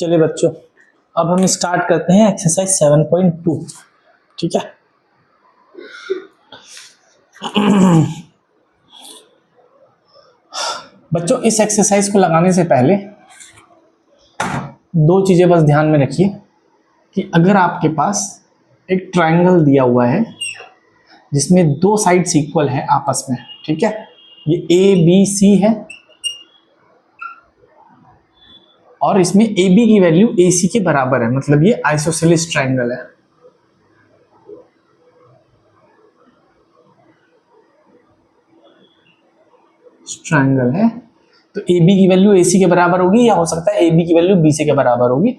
चलिए बच्चों, अब हम स्टार्ट करते हैं एक्सरसाइज 7.2। ठीक है। बच्चों, इस एक्सरसाइज को लगाने से पहले दो चीजें बस ध्यान में रखिए कि अगर आपके पास एक ट्रायंगल दिया हुआ है जिसमें दो साइड्स इक्वल है आपस में, ठीक है, ये ए बी सी है और इसमें ए बी की वैल्यू ए सी के बराबर है, मतलब ये आइसोसेलेस ट्रायंगल है। ट्रायंगल है तो ए बी की वैल्यू ए सी के बराबर होगी या हो सकता है ए बी की वैल्यू बी सी के बराबर होगी।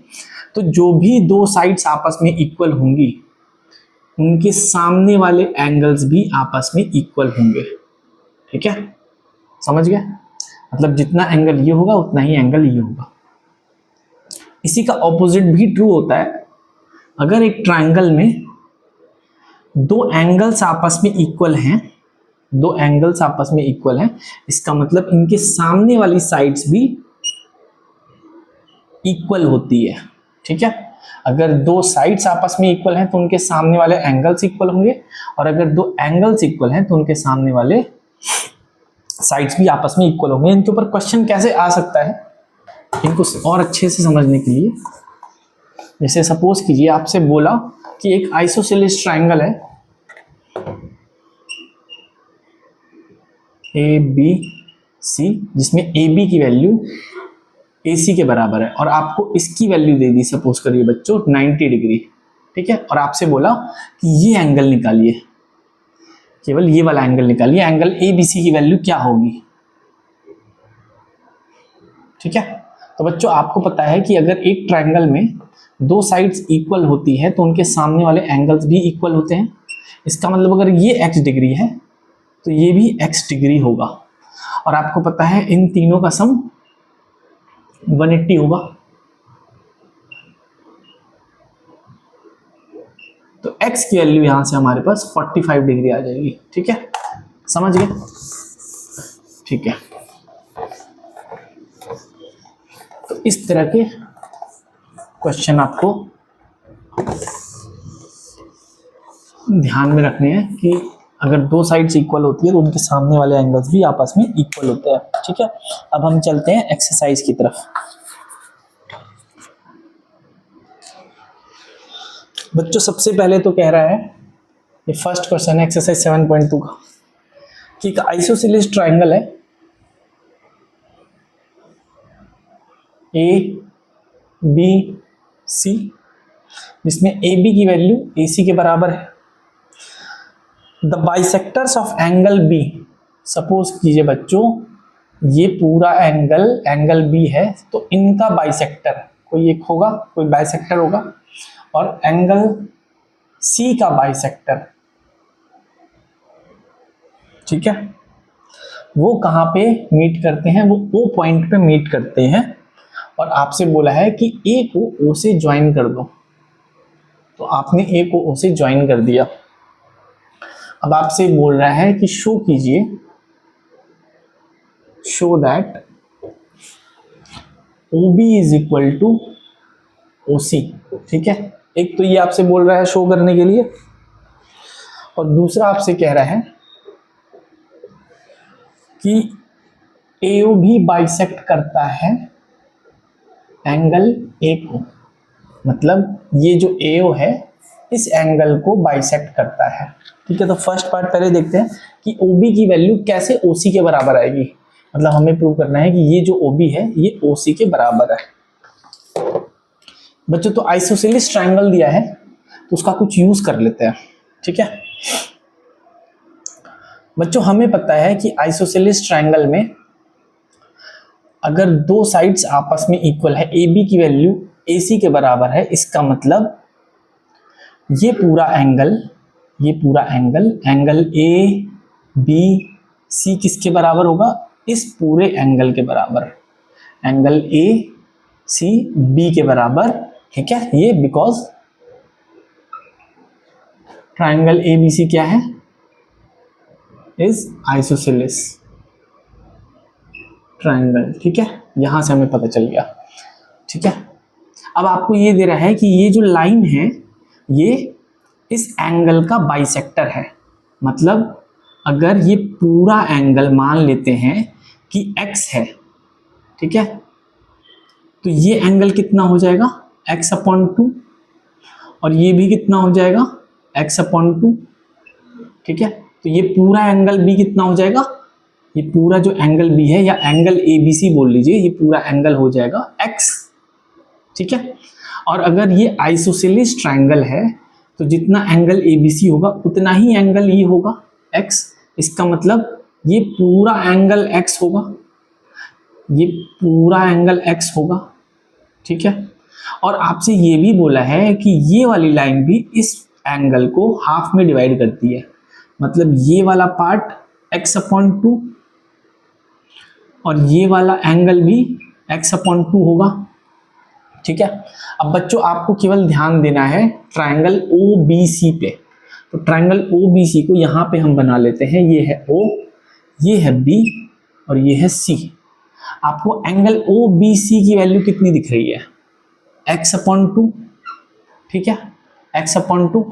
तो जो भी दो साइड्स आपस में इक्वल होंगी उनके सामने वाले एंगल्स भी आपस में इक्वल होंगे। ठीक है, समझ गए? मतलब जितना एंगल ये होगा उतना ही एंगल ये होगा। इसी का ऑपोजिट भी ट्रू होता है। अगर एक ट्रायंगल में दो एंगल्स आपस में इक्वल हैं, दो एंगल्स आपस में इक्वल हैं, इसका मतलब इनके सामने वाली साइड्स भी इक्वल होती है। ठीक है, अगर दो साइड्स आपस में इक्वल हैं तो उनके सामने वाले एंगल्स इक्वल होंगे, और अगर दो एंगल्स इक्वल हैं तो उनके सामने वाले साइड्स भी आपस में इक्वल होंगे। इनके ऊपर क्वेश्चन कैसे आ सकता है, इनको और अच्छे से समझने के लिए, जैसे सपोज कीजिए आपसे बोला कि एक आइसोसेलेस ट्रायंगल है ए बी सी, जिसमें ए बी की वैल्यू ए सी के बराबर है और आपको इसकी वैल्यू दे दी, सपोज करिए बच्चों 90 डिग्री। ठीक है, और आपसे बोला कि ये एंगल निकालिए, केवल ये वाला एंगल निकालिए, एंगल ए बी सी की वैल्यू क्या होगी। ठीक है, तो बच्चों आपको पता है कि अगर एक ट्रायंगल में दो साइड्स इक्वल होती है तो उनके सामने वाले एंगल्स भी इक्वल होते हैं। इसका मतलब अगर ये x डिग्री है तो ये भी x डिग्री होगा, और आपको पता है इन तीनों का सम 180 होगा। तो x की वैल्यू यहां से हमारे पास 45 डिग्री आ जाएगी। ठीक है, समझ गए? ठीक है, तो इस तरह के क्वेश्चन आपको ध्यान में रखने हैं कि अगर दो साइड्स इक्वल होती है तो उनके सामने वाले एंगल्स भी आपस में इक्वल होते हैं। ठीक है, अब हम चलते हैं एक्सरसाइज की तरफ। बच्चों सबसे पहले तो कह रहा है, ये फर्स्ट क्वेश्चन है एक्सरसाइज 7.2 का, कि एक आइसोसेलेस ट्रायंगल है ए बी सी, जिसमें ए बी की वैल्यू ए सी के बराबर है। The bisectors of angle B, suppose कीजिए बच्चों ये पूरा एंगल बी है तो इनका बाइसेक्टर कोई एक होगा, कोई बाइसेक्टर होगा, और एंगल सी का बाइसेक्टर, ठीक है, वो कहाँ पे मीट करते हैं, वो ओ पॉइंट पे मीट करते हैं। और आपसे बोला है कि ए को ओ से ज्वाइन कर दो, तो आपने ए को ओ से ज्वाइन कर दिया। अब आपसे बोल रहा है कि शो कीजिए, show that OB is equal to OC। ठीक है, एक तो ये आपसे बोल रहा है शो करने के लिए, और दूसरा आपसे कह रहा है कि AO भी बाइसेक्ट करता है एंगल A को, मतलब ये जो AO है इस एंगल को बाइसेक्ट करता है। ठीक है, तो फर्स्ट पार्ट पहले देखते हैं कि OB की वैल्यू कैसे OC के बराबर आएगी। मतलब हमें प्रूव करना है कि ये जो OB है ये OC के बराबर है। बच्चों तो आइसोसेलेस ट्रायंगल दिया है तो उसका कुछ यूज कर लेते हैं। ठीक है बच्चों, हमें पता है कि आइसोसेलेस ट्रायंगल में अगर दो साइड्स आपस में इक्वल है, AB की वैल्यू AC के बराबर है, इसका मतलब ये पूरा एंगल ABC किसके बराबर होगा, इस पूरे एंगल के बराबर, एंगल ACB के बराबर। ठीक है, ये बिकॉज ट्रायंगल ABC क्या है, इज आइसोसेलेस ट्रायंगल। ठीक है, यहां से हमें पता चल गया। ठीक है, अब आपको ये दे रहा है कि ये जो लाइन है ये इस एंगल का बाइसेक्टर है, मतलब अगर ये पूरा एंगल मान लेते हैं कि x है, ठीक है, तो ये एंगल कितना हो जाएगा x/2 और ये भी कितना हो जाएगा x/2, ठीक है। तो ये पूरा एंगल b कितना हो जाएगा, ये पूरा जो एंगल b है या एंगल ABC बोल लीजिए, ये पूरा एंगल हो जाएगा x, ठीक है। और अगर ये आइसोसेलेस ट्रायंगल है तो जितना एंगल ABC होगा उतना ही एंगल ये होगा x, इसका मतलब ये पूरा एंगल x होगा, ये पूरा एंगल x होगा, ठीक है। और आपसे ये भी बोला है कि ये वाली लाइन भी इस एंगल को हाफ में डिवाइड करती है, मतलब ये वाला पार्ट x/2 और ये वाला एंगल भी x/2 होगा, ठीक है। अब बच्चों आपको केवल ध्यान देना है ट्रायंगल OBC पे, तो ट्रायंगल OBC को यहाँ पे हम बना लेते हैं, ये है O, ये है B और ये है C। आपको एंगल OBC की वैल्यू कितनी दिख रही है x/2, ठीक है, x/2।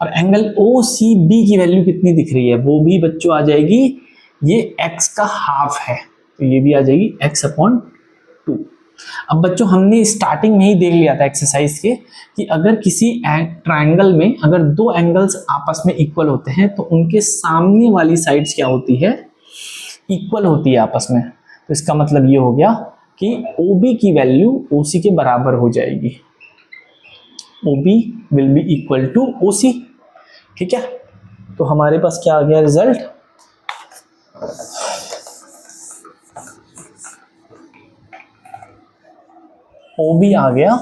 और एंगल OCB की वैल्यू कितनी दिख रही है, वो भी बच्चों आ जाएगी, ये x का हाफ है तो ये भी आ जाएगी x/2। अब बच्चों हमने स्टार्टिंग में ही देख लिया था एक्सरसाइज के कि अगर किसी ट्रायंगल में अगर दो एंगल्स आपस में इक्वल होते हैं तो उनके सामने वाली साइड्स क्या होती है, इक्वल होती है आपस में। तो इसका मतलब ये हो गया कि OB की वैल्यू OC के बराबर हो जाएगी, OB will be equal to OC, ठीक है। तो हमारे पास क्या आ गया रिजल्ट, OB आ गया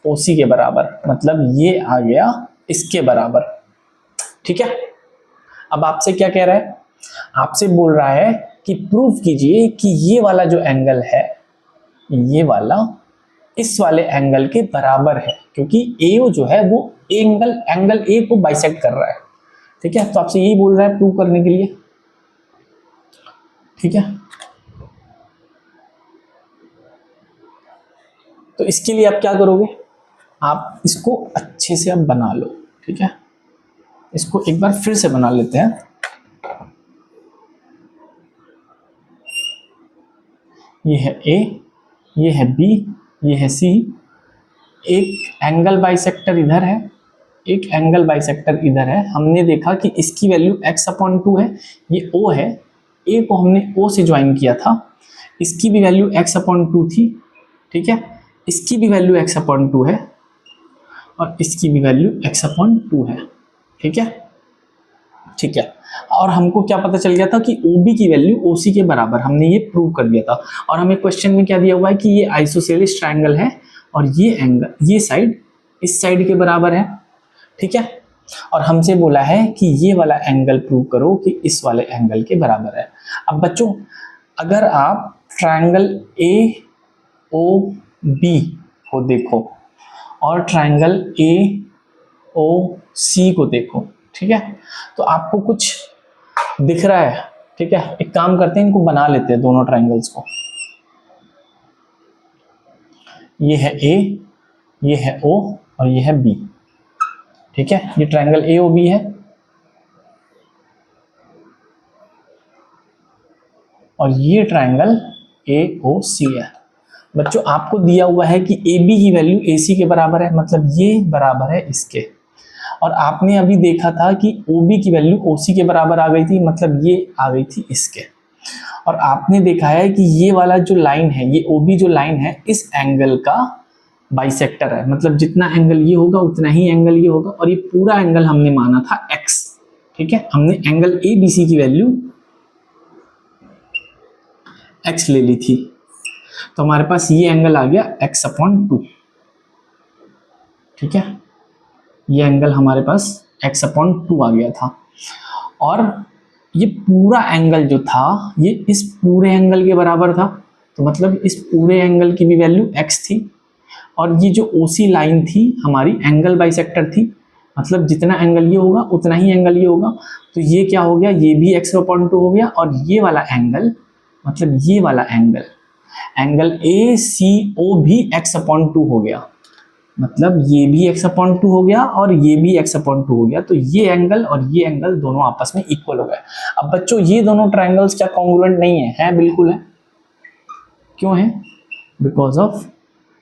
OC के बराबर, मतलब ये आ गया इसके बराबर, ठीक है। अब आपसे क्या कह रहा है, आपसे बोल रहा है कि प्रूव कीजिए कि ये वाला जो एंगल है ये वाला इस वाले एंगल के बराबर है, क्योंकि AO जो है वो एंगल A को बाइसेक्ट कर रहा है, ठीक है। तो आपसे यही बोल रहा है प्रूव करने के लिए, ठीक है। तो इसके लिए आप क्या करोगे, आप इसको अच्छे से अब बना लो, ठीक है। इसको एक बार फिर से बना लेते हैं, ये है A, ये है B, ये है C, एक एंगल बाइसेक्टर इधर है, एक एंगल बाइसेक्टर इधर है। हमने देखा कि इसकी वैल्यू x/2 है, ये O है, A को हमने O से ज्वाइन किया था, इसकी भी वैल्यू x/2 थी, ठीक है। इसकी भी वैल्यू x/2 है और इसकी भी वैल्यू x/2 है, ठीक है, ठीक है। और हमको क्या पता चल गया था कि OB की वैल्यू OC के बराबर, हमने ये प्रूव कर दिया था। और हमें क्वेश्चन में क्या दिया हुआ है कि ये आइसोसेलेस ट्रायंगल है और ये एंगल, ये साइड इस साइड के बराबर है, ठीक है। और हमसे बोला है कि ये वाला एंगल प्रूव करो कि इस वाले एंगल के बराबर है। अब बच्चों अगर आप ट्रायंगल AOB को देखो और ट्रायंगल AOC को देखो, ठीक है, तो आपको कुछ दिख रहा है, ठीक है। एक काम करते हैं, इनको बना लेते हैं दोनों ट्रायंगल्स को, ये है A, ये है O और ये है B, ठीक है। ये ट्रायंगल AOB है और ये ट्रायंगल AOC है। बच्चों आपको दिया हुआ है कि AB की वैल्यू AC के बराबर है, मतलब ये बराबर है इसके, और आपने अभी देखा था कि OB की वैल्यू OC के बराबर आ गई थी, मतलब ये आ गई थी इसके। और आपने देखा है कि ये वाला जो लाइन है, ये OB जो लाइन है इस एंगल का बाइसेक्टर है, मतलब जितना एंगल ये होगा उतना ही एंगल ये होगा, और ये पूरा एंगल हमने माना था x, ठीक है। हमने एंगल ABC की वैल्यू x ले ली थी, तो हमारे पास ये एंगल आ गया x/2, ठीक है। ये एंगल हमारे पास x/2 आ गया था, और ये पूरा एंगल जो था ये इस पूरे एंगल के बराबर था, तो मतलब इस पूरे एंगल की भी वैल्यू x थी। और ये जो OC लाइन थी हमारी एंगल बाइसेक्टर थी, मतलब जितना एंगल ये होगा उतना ही एंगल ये होगा, तो ये क्या हो गया, ये भी x/2 हो गया, और ये वाला एंगल मतलब ये वाला एंगल ACO भी x/2 हो गया, मतलब ये भी x/2 हो गया और ये भी x/2 हो गया, तो ये एंगल और ये एंगल दोनों आपस में इक्वल हो गए। अब बच्चों ये दोनों ट्राइंगल्स क्या कॉन्ग्रुएंट नहीं है? है, बिल्कुल है। क्यों है? Because of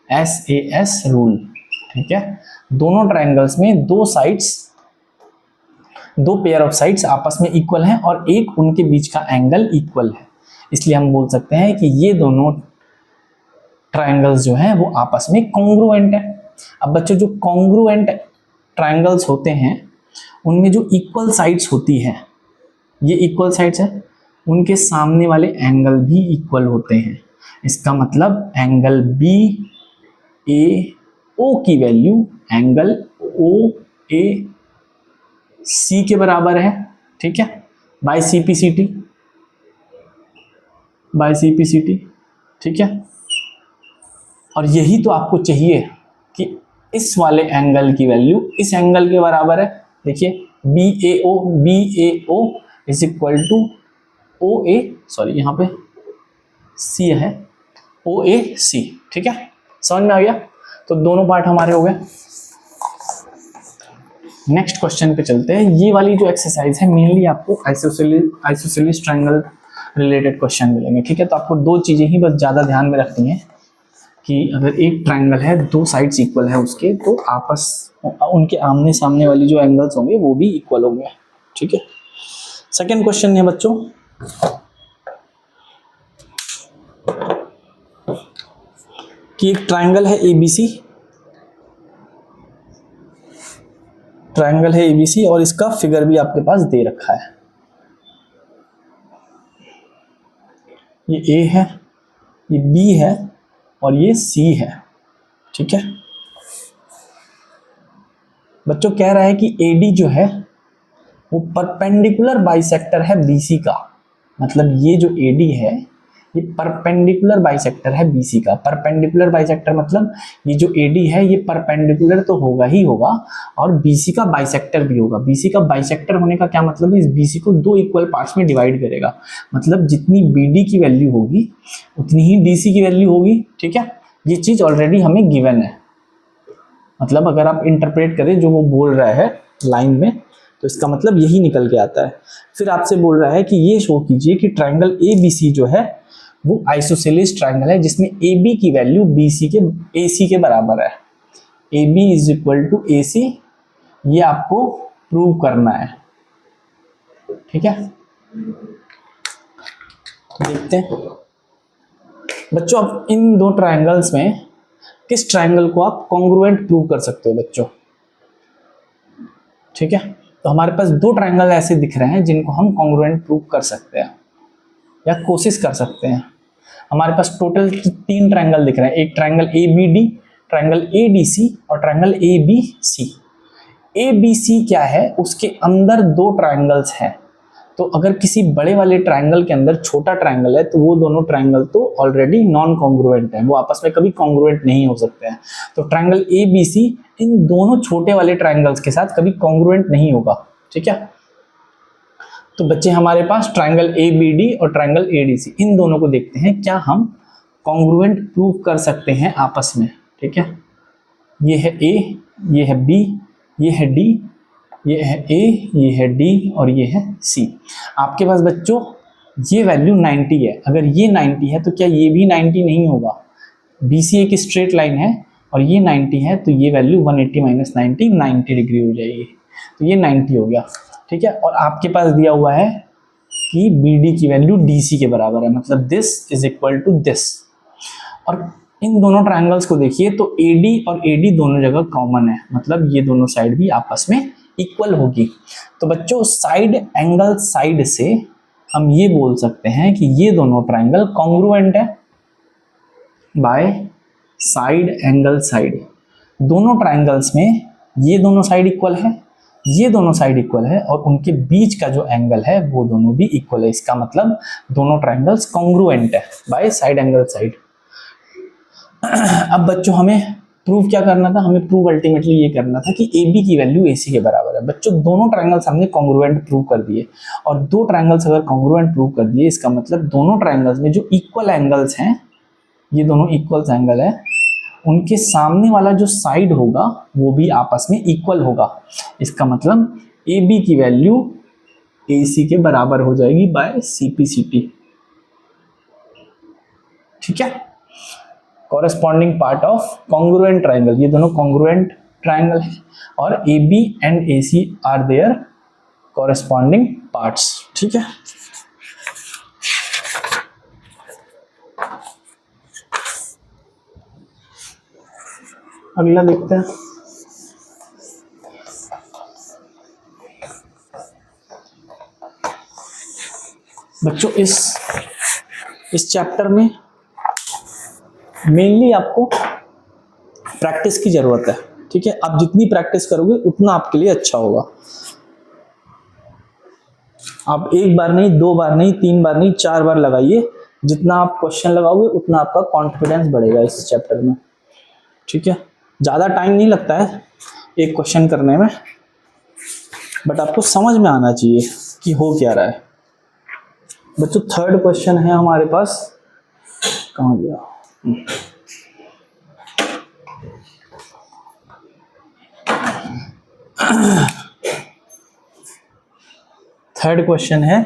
SAS rule. ठीक है, दोनों ट्राइंगल्स में दो पेयर ऑफ साइड्स आपस में इक्वल हैं और एक उनके बीच का एंगल इक्वल है, इसलिए हम बोल सकते हैं कि ये दोनों ट्राइंगल्स जो हैं वो आपस में कॉन्ग्रुएंट है। अब बच्चों जो कॉन्ग्रुएंट ट्राइंगल्स होते हैं उनमें जो इक्वल साइड्स होती है, ये इक्वल साइड्स है, उनके सामने वाले एंगल भी इक्वल होते हैं। इसका मतलब एंगल BAO की वैल्यू एंगल OAC के बराबर है। ठीक है, बाय CPCT। ठीक है, और यही तो आपको चाहिए कि इस वाले एंगल की वैल्यू इस एंगल के बराबर है। देखिए BAO is equal to OA, sorry यहाँ पे C है, OAC। ठीक है, समझ में आ गया? तो दोनों पार्ट हमारे हो गए। नेक्स्ट क्वेश्चन पे चलते हैं। ये वाली जो एक्सरसाइज है मेनली आपको आइसोसेलेस ट्रायंगल रिलेटेड क्वेश्चन मिलेंगे। ठीक है, तो आपको दो चीजें ही बस ज्यादा ध्यान में रखनी है कि अगर एक ट्रायंगल है, दो साइड्स इक्वल है उसके, तो उनके आमने सामने वाली जो एंगल्स होंगे वो भी इक्वल होंगे। ठीक है, सेकंड क्वेश्चन है बच्चों, कि एक ट्रायंगल है ABC और इसका फिगर भी आपके पास दे रखा है। ये A है, ये B है और ये C है। ठीक है, बच्चों कह रहा है कि AD जो है वो परपेंडिकुलर बाइसेक्टर है BC का। मतलब ये जो AD है ये परपेंडिकुलर बाइसेक्टर है BC का। परपेंडिकुलर बाइसेक्टर मतलब ये जो AD है ये परपेंडिकुलर तो होगा ही होगा और BC का बाइसेक्टर भी होगा। BC का बाइसेक्टर होने का क्या मतलब है? इस BC को दो इक्वल पार्ट्स में डिवाइड करेगा। मतलब जितनी BD की वैल्यू होगी उतनी ही DC की वैल्यू होगी। ठीक है, ये चीज ऑलरेडी हमें गिवन है। मतलब अगर आप इंटरप्रेट करें जो वो बोल रहा है लाइन में, तो इसका मतलब यही निकल के आता है। फिर आपसे बोल रहा है कि ये शो कीजिए कि ट्रायंगल ABC जो है वो आइसोसेलेस ट्रायंगल है जिसमें AB की वैल्यू AC के बराबर है। AB is equal to AC, ये आपको प्रूव करना है। ठीक है, देखते हैं बच्चों, अब इन दो ट्रायंगल्स में किस ट्रायंगल को आप कॉन्ग्रुएंट प्रूव कर सकते हो बच्चों? ठीक है, तो हमारे पास दो ट्रायंगल ऐसे दिख रहे हैं जिनको हम कॉन्ग्रुएंट प्रूव कर सकते हैं या कोशिश कर सकते हैं। हमारे पास टोटल 3 ट्रायंगल दिख रहे हैं, एक ट्रायंगल ABD, ट्रायंगल ADC और ट्रायंगल ABC। ABC क्या है? उसके अंदर दो ट्रायंगल्स हैं। तो अगर किसी बड़े वाले ट्रायंगल के अंदर छोटा ट्रायंगल है तो वो दोनों ट्रायंगल तो ऑलरेडी नॉन कॉन्ग्रुएंट है, वो आपस में कभी कॉन्ग्रुएंट नहीं हो सकते हैं। तो ट्रायंगल ABC इन दोनों छोटे वाले ट्रायंगल्स के साथ कभी कॉन्ग्रुएंट नहीं होगा। ठीक है, तो बच्चे हमारे पास ट्रायंगल ABD और ट्रायंगल ADC, इन दोनों को देखते हैं क्या हम कॉन्ग्रुएंट प्रूव कर सकते हैं आपस में। ठीक है, ये है A, ये है B, ये है D, ये है A, ये है D और ये है C। आपके पास बच्चों ये वैल्यू 90 है। अगर ये 90 है तो क्या ये भी 90 नहीं होगा? BC एक स्ट्रेट लाइन है और ये 90 है तो ये वैल्यू 180 माइनस 90 डिग्री हो जाएगी। तो ये 90 हो गया। ठीक है, और आपके पास दिया हुआ है कि BD की वैल्यू DC के बराबर है, मतलब this is equal to this. और इन दोनों ट्रायंगल्स को देखिए तो AD और AD दोनों जगह कॉमन है, मतलब ये दोनों साइड भी आपस में इक्वल होगी। तो बच्चों साइड एंगल साइड से हम ये बोल सकते हैं कि ये दोनों ट्रायंगल कॉन्ग्रुएंट है बाय साइड एंगल साइड। दोनों ट्रायंगल्स में ये दोनों साइड इक्वल है, ये दोनों साइड इक्वल है और उनके बीच का जो एंगल है वो दोनों भी इक्वल है। इसका मतलब दोनों ट्रायंगल्स कॉन्ग्रुएंट है बाय साइड एंगल साइड। अब बच्चों हमें प्रूव क्या करना था? हमें प्रूव अल्टीमेटली ये करना था कि AB की वैल्यू AC के बराबर है। बच्चों दोनों ट्रायंगल्स हमने कॉन्ग्रुएंट प्रूव कर दिए, और दो ट्रायंगल्स अगर कॉन्ग्रुएंट प्रूव कर दिए इसका मतलब दोनों ट्रायंगल्स में जो इक्वल एंगल्स हैं, ये दोनों इक्वल एंगल है, उनके सामने वाला जो साइड होगा वो भी आपस में इक्वल होगा। इसका मतलब ए बी की वैल्यू ए सी के बराबर हो जाएगी by C P C T. ठीक है, corresponding part of congruent triangle, ये दोनों कॉन्ग्रुएंट ट्राइंगल है और A B and A C are their corresponding parts. ठीक है, अगला देखते हैं। बच्चों इस चैप्टर में मेनली आपको प्रैक्टिस की जरूरत है। ठीक है, आप जितनी प्रैक्टिस करोगे उतना आपके लिए अच्छा होगा। आप एक बार नहीं, दो बार नहीं, तीन बार नहीं, 4 बार लगाइए। जितना आप क्वेश्चन लगाओगे उतना आपका कॉन्फिडेंस बढ़ेगा इस चैप्टर में। ठीक है, ज़्यादा टाइम नहीं लगता है एक क्वेश्चन करने में, बट आपको समझ में आना चाहिए कि हो क्या रहा है। बच्चों थर्ड क्वेश्चन है हमारे पास, कहाँ गया? थर्ड क्वेश्चन है,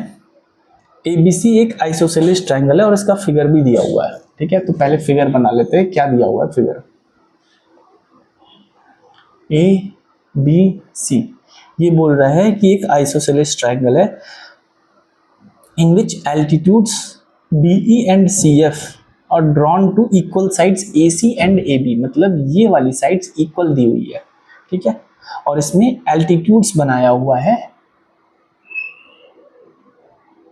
एबीसी एक आइसोसेलेस ट्रायंगल है और इसका फिगर भी दिया हुआ है। ठीक है, तो पहले फिगर बना लेते हैं। क्या दिया हुआ है फिगर? ए बी सी, ये बोल रहा है कि एक आइसोसेलेस ट्रायंगल है in which altitudes BE and CF are drawn to equal sides AC and AB, मतलब ये वाली साइड्स इक्वल दी हुई है। ठीक है, और इसमें एल्टीट्यूड्स बनाया हुआ है।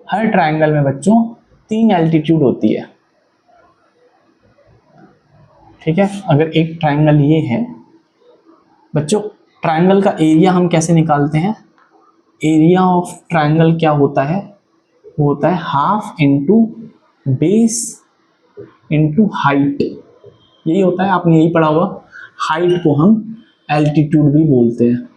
हर ट्रायंगल में बच्चों 3 एल्टीट्यूड होती है। ठीक है, अगर एक ट्रायंगल ये है बच्चों, ट्रायंगल का एरिया हम कैसे निकालते हैं? एरिया ऑफ ट्रायंगल क्या होता है? वो होता है half into base into height. यही होता है, आपने यही पढ़ा होगा। हाइट को हम एल्टीट्यूड भी बोलते हैं,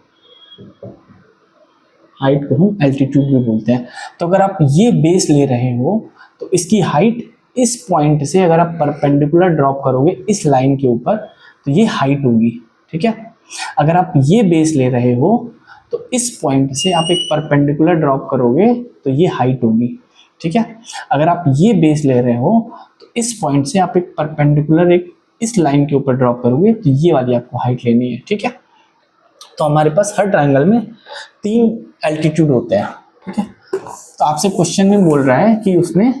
हाइट को हम एल्टीट्यूड भी बोलते हैं। तो अगर आप ये बेस ले रहे हो तो इसकी हाइट इस पॉइंट से अगर आप परपेंडिकुलर ड्रॉप करोगे इस लाइन के ऊपर तो ये हाइट होगी। ठीक है, अगर आप ये बेस ले रहे हो तो इस पॉइंट से आप एक परपेंडिकुलर ड्रॉप करोगे तो ये हाइट होगी। ठीक है, अगर आप ये बेस ले रहे हो तो इस पॉइंट से आप एक परपेंडिकुलर एक इस लाइन के ऊपर ड्रॉप करोगे तो ये वाली आपको हाइट लेनी है। ठीक है, तो हमारे पास हर ट्रायंगल में 3 एल्टीट्यूड होते हैं। ठीक है, तो आपसे क्वेश्चन में बोल रहा है कि उसने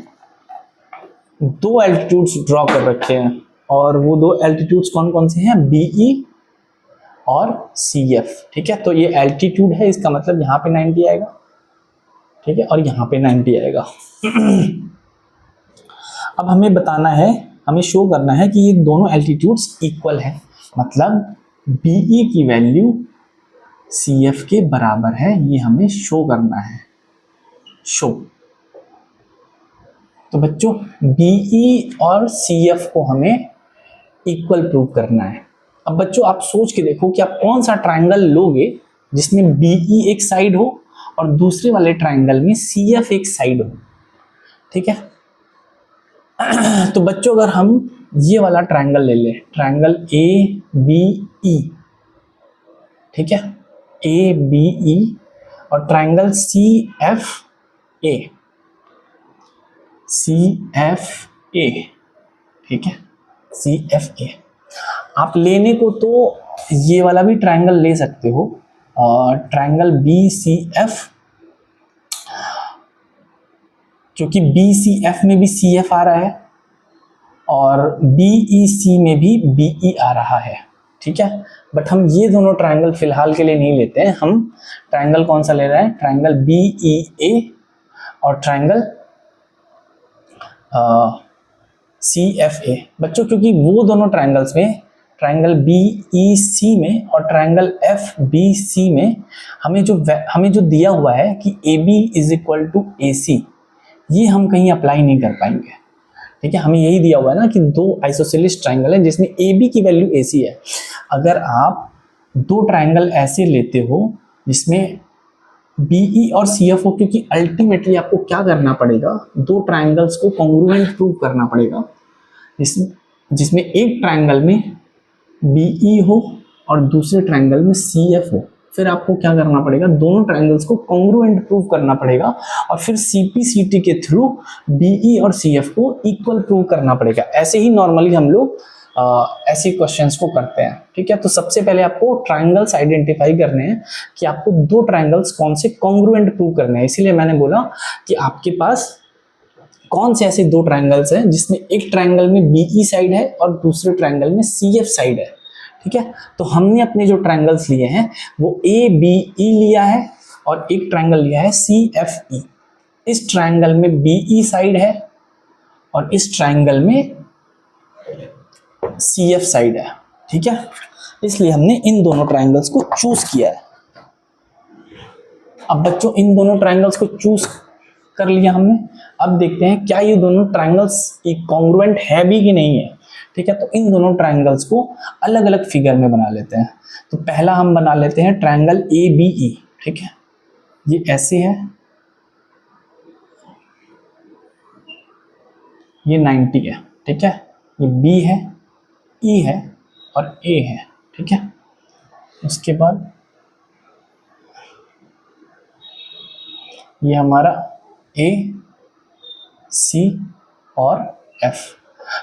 2 एल्टीट्यूड्स ड्रॉ कर रखे हैं और वो 2 एल्टीट्यूड्स कौन कौन से हैं? बीई और सीएफ। ठीक है, तो ये एल्टीट्यूड है, इसका मतलब यहाँ पे 90 आएगा। ठीक है, और यहाँ पे 90 आएगा। अब हमें बताना है, हमें शो करना है कि ये दोनों एल्टीट्यूड्स इक्वल है, मतलब बीई की वैल्यू सीएफ के बराबर है, ये हमें शो करना है। शो, तो बच्चों बीई और सीएफ को हमें इक्वल प्रूव करना है। अब बच्चों आप सोच के देखो कि आप कौन सा ट्रायंगल लोगे जिसमें बीई एक साइड हो और दूसरे वाले ट्रायंगल में सीएफ एक साइड हो। ठीक है, तो बच्चों अगर हम ये वाला ट्रायंगल ले लें, ट्रायंगल ए बी ई, ठीक है, ए बी ई और triangle C F A, C F A. ठीक है, सी एफ ए। आप लेने को तो ये वाला भी ट्रायंगल ले सकते हो, ट्रायंगल बी सी एफ, क्योंकि बी सी एफ में भी सी एफ आ रहा है और बी ई सी में भी बी ई आ रहा है। ठीक है, बट हम ये दोनों ट्रायंगल फिलहाल के लिए नहीं लेते हैं। हम ट्रायंगल कौन सा ले रहे हैं? ट्रायंगल बी ई ए और ट्रायंगल सी एफ ए। बच्चों क्योंकि वो दोनों ट्रायंगल्स में, ट्रायंगल बी ई सी में और ट्रायंगल एफ बी सी में हमें जो दिया हुआ है कि A B is equal to A C, ये हम कहीं अप्लाई नहीं कर पाएंगे। ठीक है, हमें यही दिया हुआ है ना कि 2 आइसोसेलेस ट्रायंगल है जिसमें ए बी की वैल्यू ए सी है। अगर आप 2 ट्रायंगल ऐसे लेते हो जिसमें बीई और सीएफ हो, क्योंकि अल्टीमेटली आपको क्या करना पड़ेगा, 2 ट्रायंगल्स को कॉन्ग्रुएंट प्रूव करना पड़ेगा, जिसमें एक ट्रायंगल में BE हो और दूसरे ट्रायंगल में CF हो, फिर आपको क्या करना पड़ेगा, दोनों ट्रायंगल्स को कॉन्ग्रुएंट प्रूव करना पड़ेगा और फिर CPCT के थ्रू BE और CF को इक्वल प्रूव करना पड़ेगा। ऐसे ही नॉर्मली हम लोग ऐसे क्वेश्चंस को करते हैं, ठीक है। तो सबसे पहले आपको ट्रायंगल्स आइडेंटिफाई करने हैं कि आपको दो ट्रायंगल्स कौन से कॉन्ग्रुएंट प्रूव करने हैं। इसीलिए मैंने बोला कि आपके पास कौन से ऐसे दो ट्रायंगल्स हैं जिसमें एक ट्रायंगल में BE साइड है और दूसरे ट्रायंगल में CF साइड है, ठीक है। तो हमने अपने जो ट्रायंगल्स लिए हैं वो ABE लिया है और एक ट्रायंगल लिया है CFE। इस ट्रायंगल में BE साइड है और इस ट्रायंगल में CF साइड है, ठीक है। इसलिए हमने इन दोनों ट्रायंगल्स को चूज किया है। अब बच्चों इन दोनों ट्रायंगल्स को चूज कर लिया हमने, अब देखते हैं क्या ये दोनों ट्रायंगल्स कॉन्ग्रुएंट है भी कि नहीं है, ठीक है। तो इन दोनों ट्रायंगल्स को अलग अलग फिगर में बना लेते हैं। तो पहला हम बना लेते हैं ट्रायंगल ABE, ठीक है। ये ऐसे है, ये 90 है, ठीक है। ये B है, E है और A है, ठीक है। उसके बाद ये हमारा A, C और F।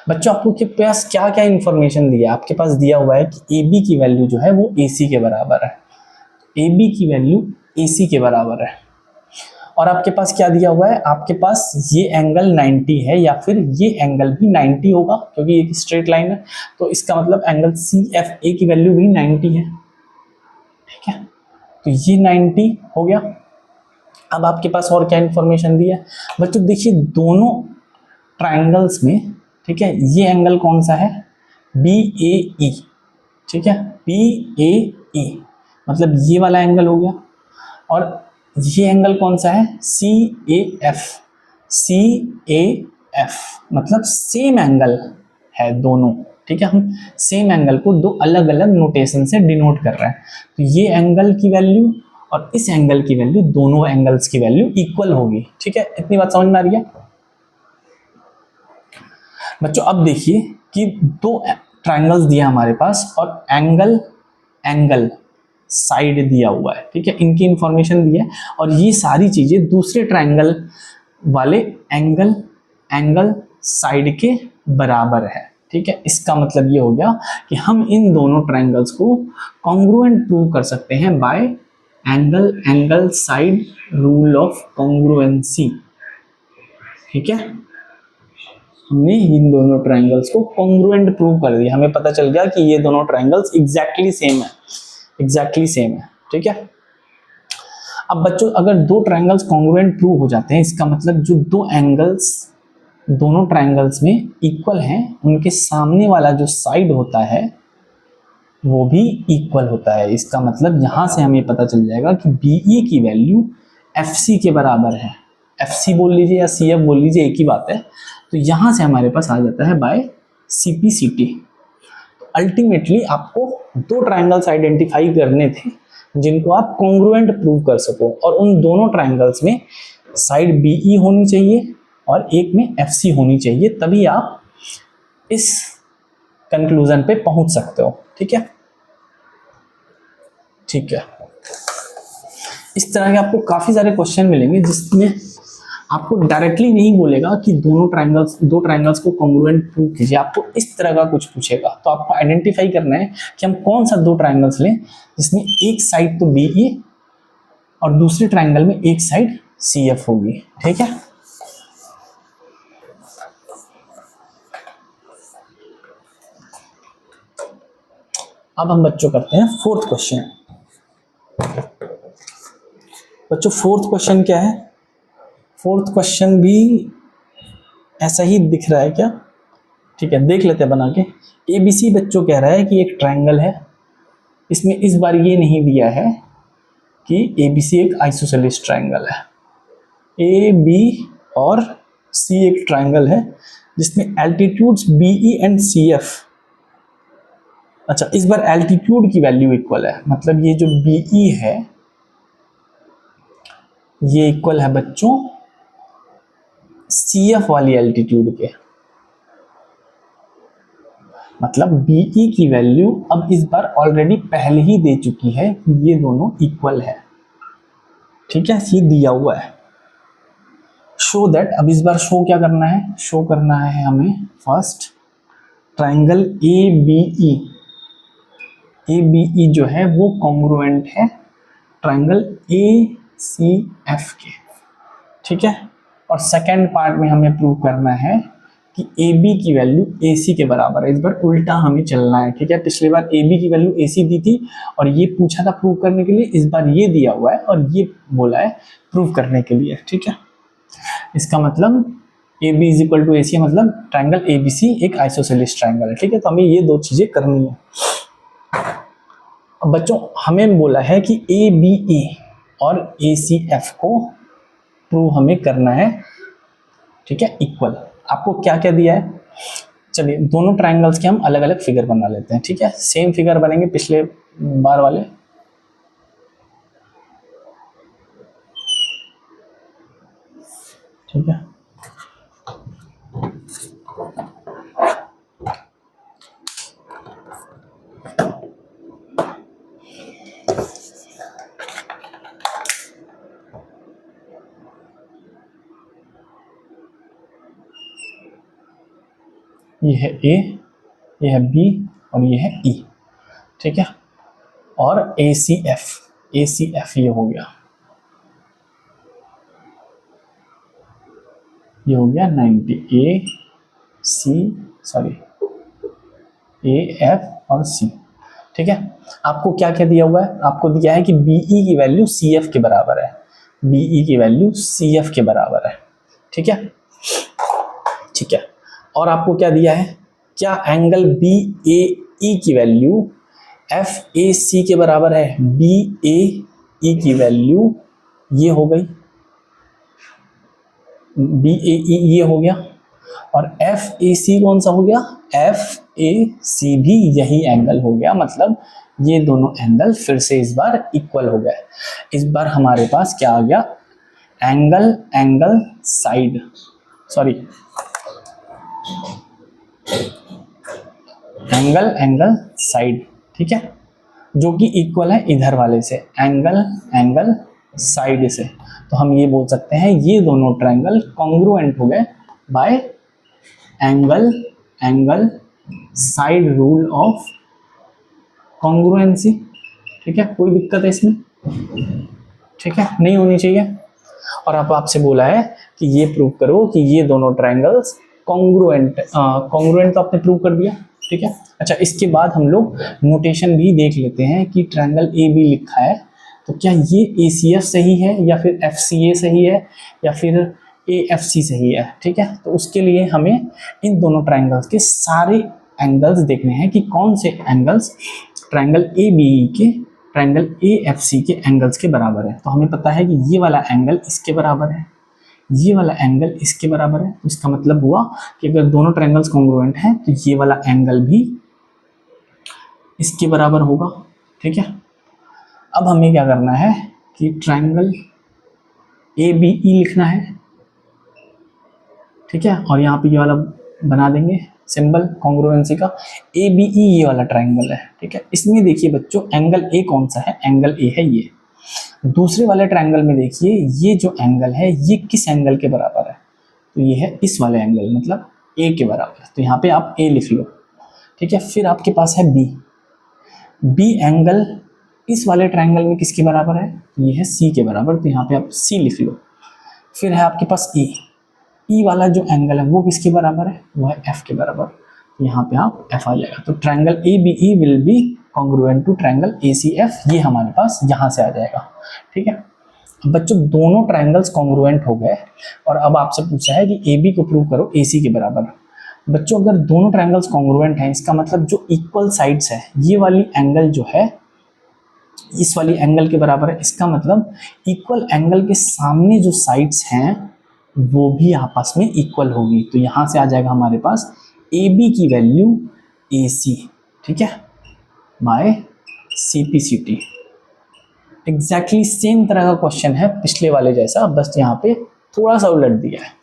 बच्चों आपको के पास क्या क्या इंफॉर्मेशन दिया है, आपके पास दिया हुआ है कि AB की वैल्यू जो है वो AC के बराबर है, AB की वैल्यू AC के बराबर है। और आपके पास क्या दिया हुआ है, आपके पास ये एंगल 90 है या फिर ये एंगल भी 90 होगा क्योंकि एक स्ट्रेट लाइन है, तो इसका मतलब एंगल CFA की वैल्यू भी 90 है, ठीक है। तो ये 90 हो गया। अब आपके पास और क्या इंफॉर्मेशन दी है बच्चों, देखिए दोनों ट्रायंगल्स में, ठीक है, ये एंगल कौन सा है, BAE, ठीक है, BAE मतलब ये वाला एंगल हो गया। और ये एंगल कौन सा है, CAF, CAF मतलब सेम एंगल है दोनों, ठीक है। हम सेम एंगल को दो अलग अलग नोटेशन से डिनोट कर रहे हैं। तो ये एंगल की वैल्यू और इस एंगल की वैल्यू, दोनों एंगल्स की वैल्यू इक्वल होगी, ठीक है। इतनी बात समझ में आ रही है बच्चों। अब देखिए कि दो ट्रायंगल्स दिया हमारे पास और एंगल साइड दिया हुआ है, ठीक है, इनकी इंफॉर्मेशन दी है और ये सारी चीजें दूसरे ट्रायंगल वाले एंगल साइड के बराबर है, ठीक है। इसका मतलब ये हो गया कि हम इन दोनों ट्रायंगल्स को कॉन्ग्रुएंट प्रूव कर सकते हैं bye angle side rule of congruency, ठीक है। हमने इन दोनों ट्रायंगल्स को कॉन्ग्रुएंट प्रूव कर दिया, हमें पता चल गया कि ये दोनों ट्रायंगल्स एग्जैक्टली सेम है, ठीक है। अब बच्चों अगर दो ट्रायंगल्स कॉन्ग्रुएंट प्रूव हो जाते हैं, इसका मतलब जो दो एंगल्स दोनों ट्रायंगल्स में इक्वल हैं, उनके सामने वाला जो साइड होता है वो भी इक्वल होता है। इसका मतलब यहां से हमें पता चल जाएगा कि BE की वैल्यू FC के बराबर है। FC बोल लीजिए या CF बोल लीजिए, एक ही बात है। तो यहां से हमारे पास आ जाता है बाय CPCT। अल्टीमेटली आपको दो ट्रायंगल्स आइडेंटिफाई करने थे जिनको आप कॉन्ग्रुएंट प्रूव कर सको, और उन दोनों ट्रायंगल्स में साइड BE होनी चाहिए और एक में FC होनी चाहिए, तभी आप इस कंक्लूजन पे पहुंच सकते हो, ठीक है। ठीक है, इस तरह के आपको काफी सारे क्वेश्चन मिलेंगे जिसमें आपको डायरेक्टली नहीं बोलेगा कि दो ट्रायंगल्स को कॉन्ग्रुएंट प्रूव कीजिए, आपको इस तरह का कुछ पूछेगा। तो आपको आइडेंटिफाई करना है कि हम कौन सा दो ट्रायंगल्स लें जिसमें एक साइड तो BE और दूसरे ट्रायंगल में एक साइड CF होगी, ठीक है। अब हम बच्चों करते हैं फोर्थ क्वेश्चन। बच्चों फोर्थ क्वेश्चन क्या है, फोर्थ क्वेश्चन भी ऐसा ही दिख रहा है क्या, ठीक है, देख लेते हैं बना के। ABC बच्चों कह रहा है कि एक ट्रायंगल है, इसमें इस बार ये नहीं दिया है कि ABC एक आइसोसेलेस ट्रायंगल है। AB और C एक ट्रायंगल है जिसमें एल्टीट्यूड्स BE एंड CF, अच्छा इस बार एल्टीट्यूड की वैल्यू इक्वल है, मतलब ये जो BE है ये इक्वल है बच्चों CF वाली एल्टीट्यूड के। मतलब BE की वैल्यू अब इस बार ऑलरेडी पहले ही दे चुकी है कि ये दोनों इक्वल है, ठीक है, ये दिया हुआ है। शो दैट, अब इस बार शो क्या करना है, शो करना है हमें फर्स्ट ट्राइंगल ABE जो है वो कॉन्ग्रुएंट है ट्राइंगल ACF के, ठीक है। और सेकेंड पार्ट में हमें प्रूव करना है कि AB की वैल्यू AC के बराबर है। इस बार उल्टा हमें चलना है, ठीक है। पिछली बार AB की वैल्यू AC दी थी और ये पूछा था प्रूव करने के लिए, इस बार ये दिया हुआ है और ये बोला है प्रूव करने के लिए, ठीक है। इसका मतलब AB is equal to AC मतलब ट्राइंगल ABC एक आइसोसेलेस ट्राइंगल है, ठीक है। तो हमें ये दो चीजें करनी है। अब बच्चों हमें बोला है कि ABE और ACF को प्रूव हमें करना है, ठीक है, इक्वल। आपको क्या क्या दिया है, चलिए दोनों ट्राइंगल्स के हम अलग अलग फिगर बना लेते हैं, ठीक है। सेम फिगर बनेंगे पिछले बार वाले, ठीक है। ये है A, ये है B और ये है E, ठीक है। और ACF ये हो गया, ये हो गया 90 AF और C, ठीक है। आपको क्या क्या दिया हुआ है, आपको दिया है कि BE की वैल्यू CF के बराबर है, BE की वैल्यू CF के बराबर है, ठीक है, ठीक है। और आपको क्या दिया है, क्या एंगल BAE की वैल्यू FAC के बराबर है। BAE की वैल्यू ये हो गई, BAE ये हो गया, और FAC कौन सा हो गया, FAC भी यही एंगल हो गया। मतलब ये दोनों एंगल फिर से इस बार इक्वल हो गए। इस बार हमारे पास क्या आ गया, angle side, sorry angle side, ठीक है, जो कि इक्वल है इधर वाले से, एंगल साइड से। तो हम ये बोल सकते हैं ये दोनों ट्रायंगल कॉन्ग्रुएंट हो गए bye angle side rule of congruency, ठीक है। कोई दिक्कत है इसमें, ठीक है, नहीं होनी चाहिए। और अब आपसे बोला है कि ये प्रूव करो कि ये दोनों ट्रायंगल्स कॉन्ग्रुएंट तो आपने प्रूव कर दिया, ठीक है। अच्छा, इसके बाद हम लोग नोटेशन भी देख लेते हैं कि ट्रायंगल AB लिखा है तो क्या ये ACF सही है या फिर FCA सही है या फिर AFC सही है, ठीक है। तो उसके लिए हमें इन दोनों ट्रायंगल्स के सारे एंगल्स देखने हैं कि कौन से एंगल्स ट्रायंगल ABE के ट्रायंगल AFC के एंगल्स के बराबर है। तो हमें पता है कि ये वाला एंगल इसके बराबर है, ये वाला एंगल इसके बराबर है। इसका मतलब हुआ कि अगर दोनों ट्रायंगल्स कॉन्ग्रुएंट हैं तो ये वाला एंगल भी इसके बराबर होगा, ठीक है। अब हमें क्या करना है कि ट्रायंगल ABE लिखना है, ठीक है, और यहाँ पे ये वाला बना देंगे सिंबल कॉन्ग्रुएंसी का। ABE ये वाला ट्रायंगल है, ठीक है। इसमें देखिए बच्चों एंगल A कौन सा है, एंगल A है ये। दूसरे वाले ट्रायंगल में देखिए ये जो एंगल है ये किस एंगल के बराबर है, तो ये है इस वाले एंगल मतलब A के बराबर। तो यहाँ पे आप A लिख लो, ठीक है। फिर आपके पास है B एंगल इस वाले ट्रायंगल में किसके बराबर है, ये है C के बराबर, तो यहाँ पे आप C लिख लो। फिर है आपके पास E वाला जो एंगल है वो किसके बराबर है, वो है F के बराबर, तो यहाँ पे आप F आ जाएगा। तो triangle ABE will be congruent to triangle ACF, ये हमारे पास यहाँ से आ जाएगा, ठीक है। अब बच्चों दोनों ट्रायंगल्स कॉन्ग्रुएंट हो गए और अब आपसे पूछा है कि AB को प्रूव करो AC के बराबर। बच्चों अगर दोनों ट्रायंगल्स कॉन्ग्रुएंट हैं इसका मतलब जो इक्वल साइड्स है ये वाली एंगल जो है इस वाली एंगल के बराबर है। इसका मतलब इक्वल एंगल के सामने जो साइड्स हैं वो भी आपस में इक्वल होगी। तो यहाँ से आ जाएगा हमारे पास AB की वैल्यू AC, ठीक है, बाय CPCT। एग्जैक्टली सेम तरह का क्वेश्चन है पिछले वाले जैसा, बस यहाँ पे थोड़ा सा उलट दिया है।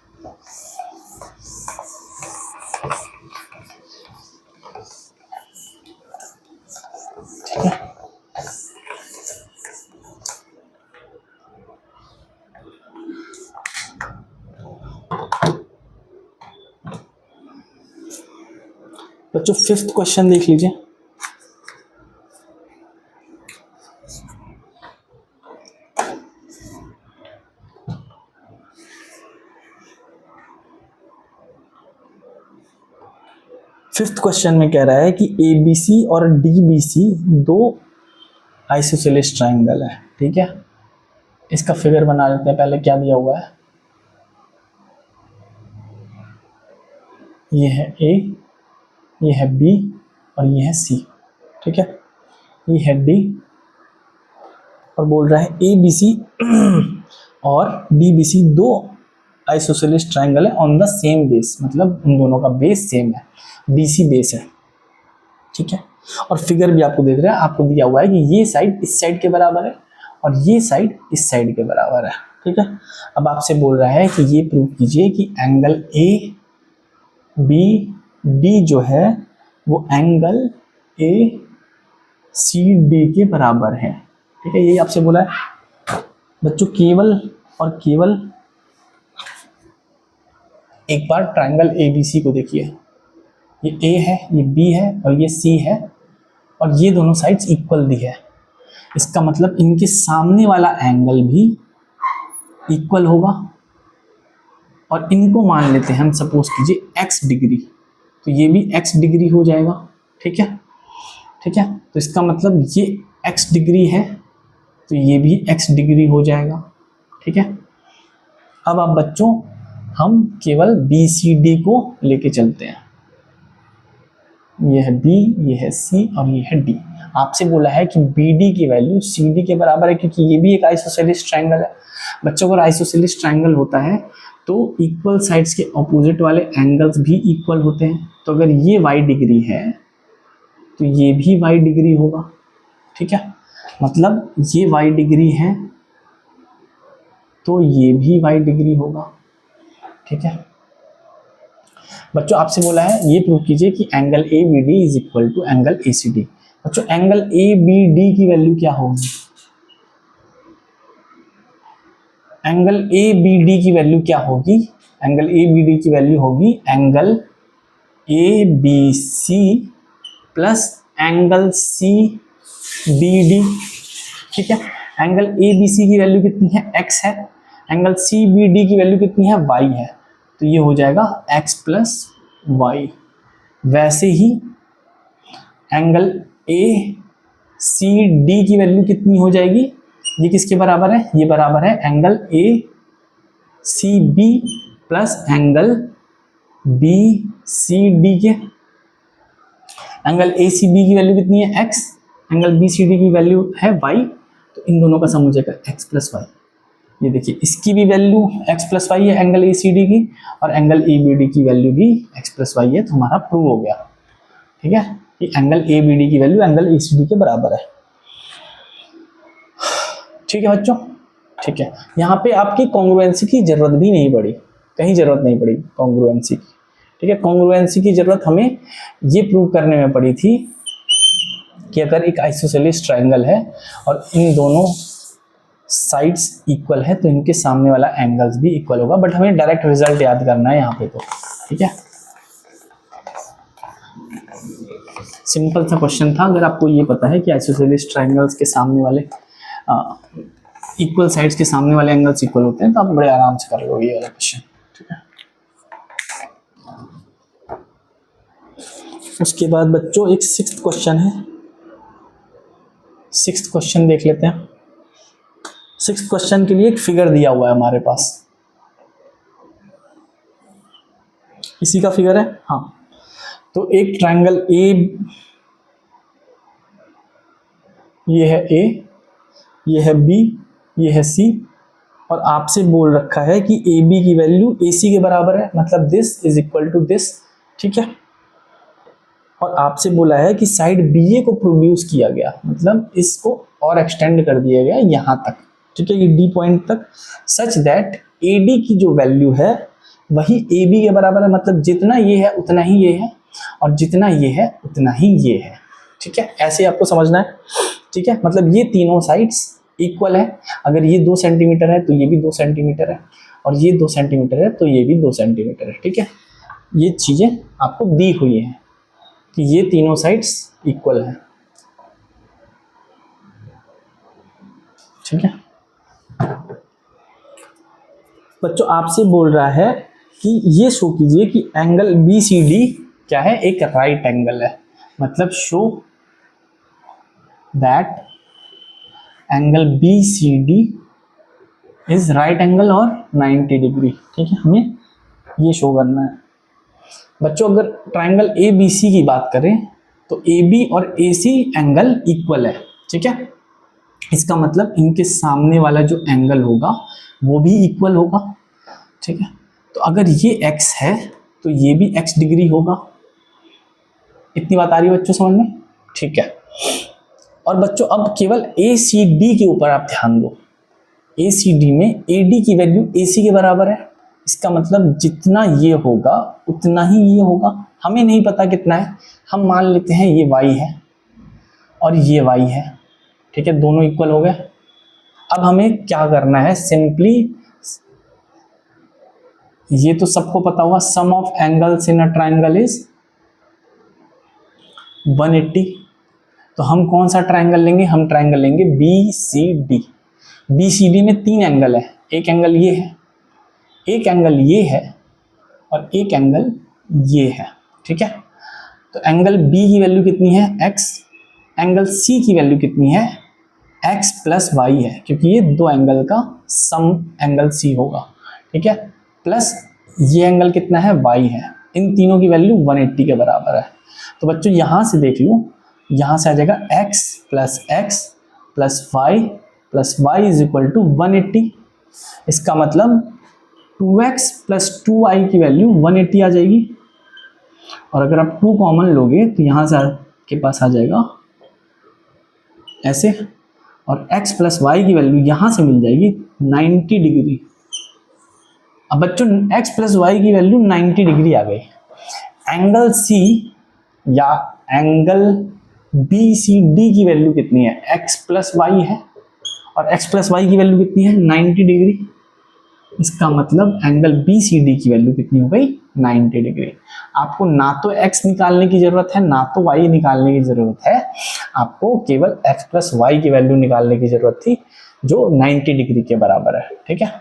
ठीक है। बच्चों फिफ्थ क्वेश्चन देख लीजिए। फिफ्थ क्वेश्चन में कह रहा है कि ABC और DBC दो आइसोसेलेस ट्राइंगल है। ठीक है, इसका फिगर बना लेते हैं। पहले क्या दिया हुआ है, ये है A, ये है B और ये है C। ठीक है, ये है D और बोल रहा है ABC और DBC दो आइसोसेलेस ट्राइंगल है ऑन द सेम बेस, मतलब उन दोनों का बेस सेम है, BC बेस है। ठीक है, और फिगर भी आपको देख रहे हैं, आपको दिया हुआ है कि ये साइड इस साइड के बराबर है और ये साइड इस साइड के बराबर है। ठीक है, अब आपसे बोल रहा है कि ये प्रूव कीजिए कि एंगल ABD जो है वो एंगल ACD के बराबर है। ठीक है, ये आपसे बोला है। बच्चों केवल और केवल एक बार ट्राइंगल ABC को देखिए, ये A है, ये B है और ये C है और ये दोनों साइड्स इक्वल दी है। इसका मतलब इनके सामने वाला एंगल भी इक्वल होगा और इनको मान लेते हैं हम, सपोज कीजिए x डिग्री, तो ये भी x डिग्री हो जाएगा। ठीक है, ठीक है, तो इसका मतलब ये x डिग्री है तो ये भी x डिग्री हो जाएगा। ठीक है, अब आप बच्चों हम केवल BCD को लेके चलते हैं। ये है B, ये है C और ये है D। आपसे बोला है कि BD की वैल्यू CD के बराबर है, क्योंकि ये भी एक आइसोसेलेस ट्राइंगल है। बच्चों अगर आइसोसेलेस ट्राइंगल होता है तो इक्वल साइड्स के ऑपोजिट वाले एंगल्स भी इक्वल होते हैं। तो अगर ये y डिग्री है तो ये भी y डिग्री होगा। ठीक है, मतलब ये y डिग्री है तो ये भी y डिग्री होगा। ठीक है बच्चों, आपसे बोला है ये प्रूव कीजिए कि angle ABD is equal to angle ACD। बच्चों एंगल ABD की वैल्यू क्या होगी, एंगल ABD की वैल्यू क्या होगी, एंगल ABD की वैल्यू होगी angle ABC plus angle CBD। ठीक है, एंगल ABC की वैल्यू कितनी है, x है, एंगल CBD की वैल्यू कितनी है, y है, तो ये हो जाएगा x प्लस वाई। वैसे ही एंगल ACD की वैल्यू कितनी हो जाएगी, ये किसके बराबर है, ये बराबर है angle ACB plus angle BCD के। एंगल ACB की वैल्यू कितनी है, x, एंगल BCD की वैल्यू है y, तो इन दोनों का सम हो जाएगा x प्लस वाई। ये देखिए इसकी भी वैल्यू x प्लस वाई है एंगल ACD की, और एंगल ABD की वैल्यू भी x प्लस वाई है, तो हमारा प्रूव हो गया। ठीक है, कि एंगल ABD की वैल्यू एंगल ACD के बराबर है। ठीक है बच्चों, ठीक है, यहाँ पे आपकी कॉन्ग्रुएंसी की जरूरत भी नहीं पड़ी, कहीं जरूरत नहीं पड़ी कॉन्ग्रुएंसी की। ठीक है, कॉन्ग्रुएंसी की जरूरत हमें ये प्रूव करने में पड़ी थी कि अगर एक आइसोसेलेस ट्रायंगल है और इन दोनों साइड्स इक्वल है तो इनके सामने वाला एंगल्स भी इक्वल होगा। बट हमें डायरेक्ट रिजल्ट याद करना है यहाँ पे तो। ठीक है, सिंपल सा क्वेश्चन था। अगर आपको ये पता है कि आइसोसेलेस ट्रायंगल्स के सामने वाले इक्वल साइड्स के सामने वाले एंगल्स इक्वल होते हैं तो आप बड़े आराम से कर लोगे ये वाला क्वेश्चन। ठीक है, उसके बाद बच्चों एक सिक्स्थ क्वेश्चन है, सिक्स्थ क्वेश्चन देख लेते हैं। सिक्स्थ क्वेश्चन के लिए एक फिगर दिया हुआ है हमारे पास, इसी का फिगर है। हाँ, तो एक ट्रायंगल ए, ये है ए, ये है बी, ये है सी, और आपसे बोल रखा है कि ए बी की वैल्यू ए सी के बराबर है, मतलब this is equal to this. ठीक है, और आपसे बोला है कि साइड बी ए को प्रोड्यूस किया गया, मतलब इसको और एक्सटेंड कर दिया गया यहाँ तक। ठीक है, ये डी पॉइंट तक, सच दैट ए डी की जो वैल्यू है वही ए बी के बराबर है, मतलब जितना ये है उतना ही ये है और जितना ये है उतना ही ये है। ठीक है, ऐसे आपको समझना है। ठीक है, मतलब ये तीनों साइड्स इक्वल है। अगर ये 2 सेंटीमीटर है तो ये भी 2 सेंटीमीटर है, और ये 2 सेंटीमीटर है तो ये भी 2 सेंटीमीटर है। ठीक है, ये चीजें आपको दी हुई है कि ये तीनों साइड्स इक्वल है। ठीक है बच्चों, आपसे बोल रहा है कि ये शो कीजिए कि एंगल BCD क्या है, एक राइट एंगल है। मतलब show that angle BCD is right angle और 90 डिग्री। ठीक है, हमें ये शो करना है। बच्चों, अगर ट्राइंगल ABC की बात करें तो AB और AC एंगल इक्वल है। ठीक है, इसका मतलब इनके सामने वाला जो एंगल होगा वो भी इक्वल होगा। ठीक है, तो अगर ये x है तो ये भी x डिग्री होगा। इतनी बात आ रही है बच्चों समझ में? ठीक है, और बच्चों अब केवल ACD के ऊपर आप ध्यान दो। ACD में AD की वैल्यू AC के बराबर है। इसका मतलब जितना ये होगा उतना ही ये होगा। हमें नहीं पता कितना है, हम मान लेते हैं ये y है और ये y है। ठीक है, दोनों इक्वल हो गए। अब हमें क्या करना है, सिंपली ये तो सबको पता होगा, sum of angles in a triangle is 180। तो हम कौन सा ट्राइंगल लेंगे, हम ट्राइंगल लेंगे BCD। BCD में 3 एंगल है, एक एंगल ये है, एक एंगल ये है और एक एंगल ये है। ठीक है, तो एंगल B की वैल्यू कितनी है, x। एंगल C की वैल्यू कितनी है, x प्लस y है, क्योंकि ये दो एंगल का सम एंगल C होगा। ठीक है, प्लस ये एंगल कितना है, y है। इन तीनों की वैल्यू 180 के बराबर है। तो बच्चों यहां से देख लो, यहां से आ जाएगा x plus y is equal to 180। इसका मतलब 2x प्लस 2y की वैल्यू 180 आ जाएगी। और अगर आप 2 कॉमन लोगे तो यहां से आपके पास आ जाएगा ऐसे, और x प्लस वाई की वैल्यू यहां से मिल जाएगी 90 डिग्री। अब बच्चों x प्लस वाई की वैल्यू 90 डिग्री आ गई। एंगल C या एंगल BCD की वैल्यू कितनी है, x प्लस वाई है, और x प्लस वाई की वैल्यू कितनी है, 90 डिग्री। इसका मतलब एंगल BCD की वैल्यू कितनी हो गई, 90 डिग्री। आपको ना तो x निकालने की जरूरत है ना तो y निकालने की जरूरत है, आपको केवल x प्लस वाई की वैल्यू निकालने की जरूरत थी जो 90 डिग्री के बराबर है। ठीक है,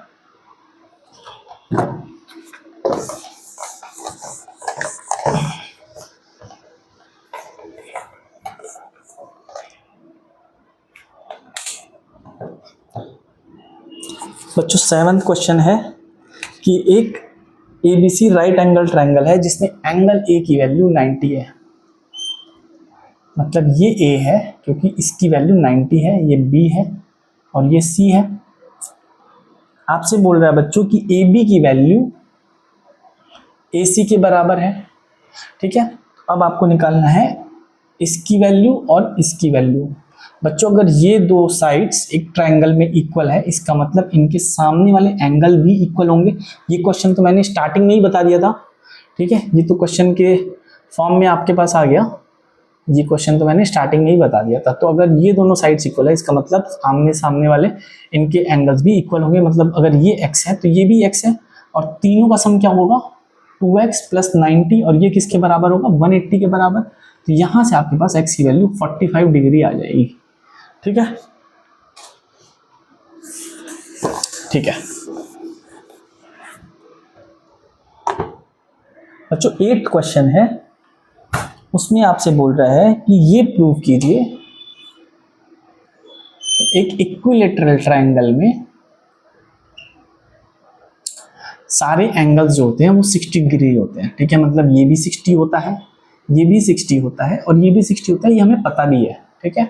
बच्चों 7th क्वेश्चन है कि एक ABC राइट एंगल ट्रायंगल है जिसमें एंगल A की वैल्यू 90 है। मतलब ये A है क्योंकि इसकी वैल्यू 90 है, ये B है और ये C है। आपसे बोल रहा है बच्चों कि AB की वैल्यू AC के बराबर है। ठीक है, अब आपको निकालना है इसकी वैल्यू और इसकी वैल्यू। बच्चों अगर ये दो साइड्स एक ट्रायंगल में इक्वल है, इसका मतलब इनके सामने वाले एंगल भी इक्वल होंगे। ये क्वेश्चन तो मैंने स्टार्टिंग में ही बता दिया था। ठीक है, ये तो क्वेश्चन के फॉर्म में आपके पास आ गया, ये क्वेश्चन तो मैंने स्टार्टिंग में ही बता दिया था। तो अगर ये दोनों साइड्स इक्वल है, इसका मतलब आमने सामने वाले इनके एंगल्स भी इक्वल होंगे। मतलब अगर ये x है तो ये भी x है, और तीनों का सम क्या होगा, 2x प्लस 90, और ये किसके बराबर होगा, 180 के बराबर। तो यहां से आपके पास x की वैल्यू 45 डिग्री आ जाएगी। ठीक है, ठीक है बच्चों 8th क्वेश्चन है, उसमें आपसे बोल रहा है कि ये प्रूव कीजिए एक इक्विलेटरल ट्रायंगल में सारे एंगल्स जो होते हैं वो 60 डिग्री होते हैं। ठीक है, मतलब ये भी 60 होता है, ये भी 60 होता है और ये भी 60 होता है, ये हमें पता भी है। ठीक है,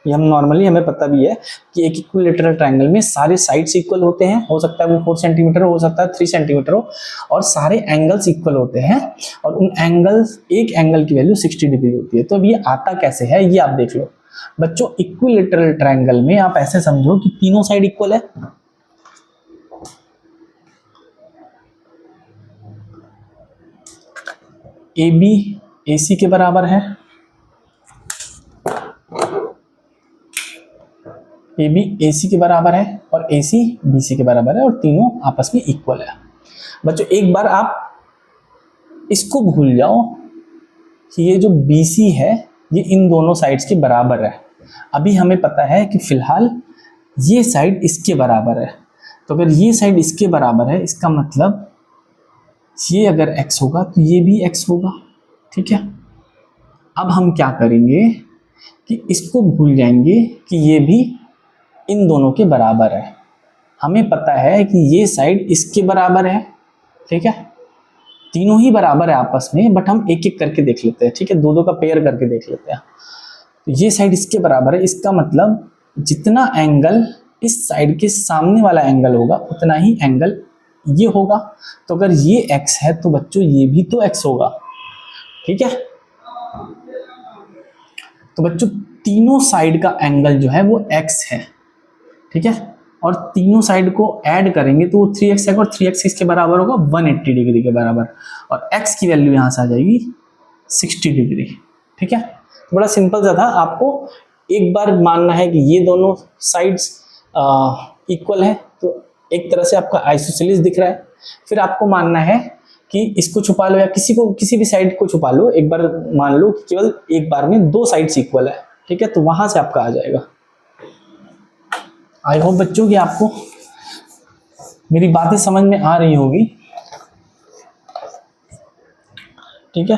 ये हम नॉर्मली हमें पता भी है कि एक इक्विलेटरल ट्रायंगल में सारे साइड्स इक्वल होते हैं। हो सकता है वो 4 सेंटीमीटर हो सकता है 3 सेंटीमीटर हो, और सारे एंगल्स इक्वल होते हैं, और उन एंगल्स, एक एंगल की वैल्यू 60 डिग्री होती है। तो अब ये आता कैसे है ये आप देख लो। बच्चों इक्विलेटरल ट्रायंगल में आप ऐसे समझो कि तीनों साइड इक्वल है। AB AC के बराबर है, ए बी ए सी के बराबर है और ए सी बी सी के बराबर है और तीनों आपस में इक्वल है। बच्चों एक बार आप इसको भूल जाओ कि ये जो बी सी है ये इन दोनों साइड्स के बराबर है। अभी हमें पता है कि फिलहाल ये साइड इसके बराबर है, तो अगर ये साइड इसके बराबर है इसका मतलब ये अगर x होगा तो ये भी x होगा, ठीक है। अब हम क्या करेंगे कि इसको भूल जाएंगे कि ये भी इन दोनों के बराबर है। हमें पता है कि ये साइड इसके बराबर है, ठीक है, तीनों ही बराबर है आपस में, बट हम एक एक करके देख लेते हैं, ठीक है, दो दो का पेयर करके देख लेते हैं। तो ये साइड इसके बराबर है, इसका मतलब जितना एंगल इस साइड के सामने वाला एंगल होगा उतना ही एंगल ये होगा। तो अगर ये x है तो बच्चों ये भी तो x होगा, ठीक है। तो बच्चों तीनों साइड का एंगल जो है वो x है, ठीक है, और तीनों साइड को ऐड करेंगे तो वो 3x है और 3x इसके बराबर होगा 180 डिग्री के बराबर, और x की वैल्यू यहाँ से आ जाएगी 60 डिग्री, ठीक है। तो बड़ा सिंपल सा था, आपको एक बार मानना है कि ये दोनों साइड्स इक्वल है, तो एक तरह से आपका आइसोसेलेस दिख रहा है। फिर आपको मानना है कि इसको छुपा लो या किसी भी साइड को छुपा लो, एक बार मान लो कि केवल एक बार में दो साइड्स इक्वल है, ठीक है, तो वहां से आपका आ जाएगा। आई होप बच्चों कि आपको मेरी बातें समझ में आ रही होगी, ठीक है।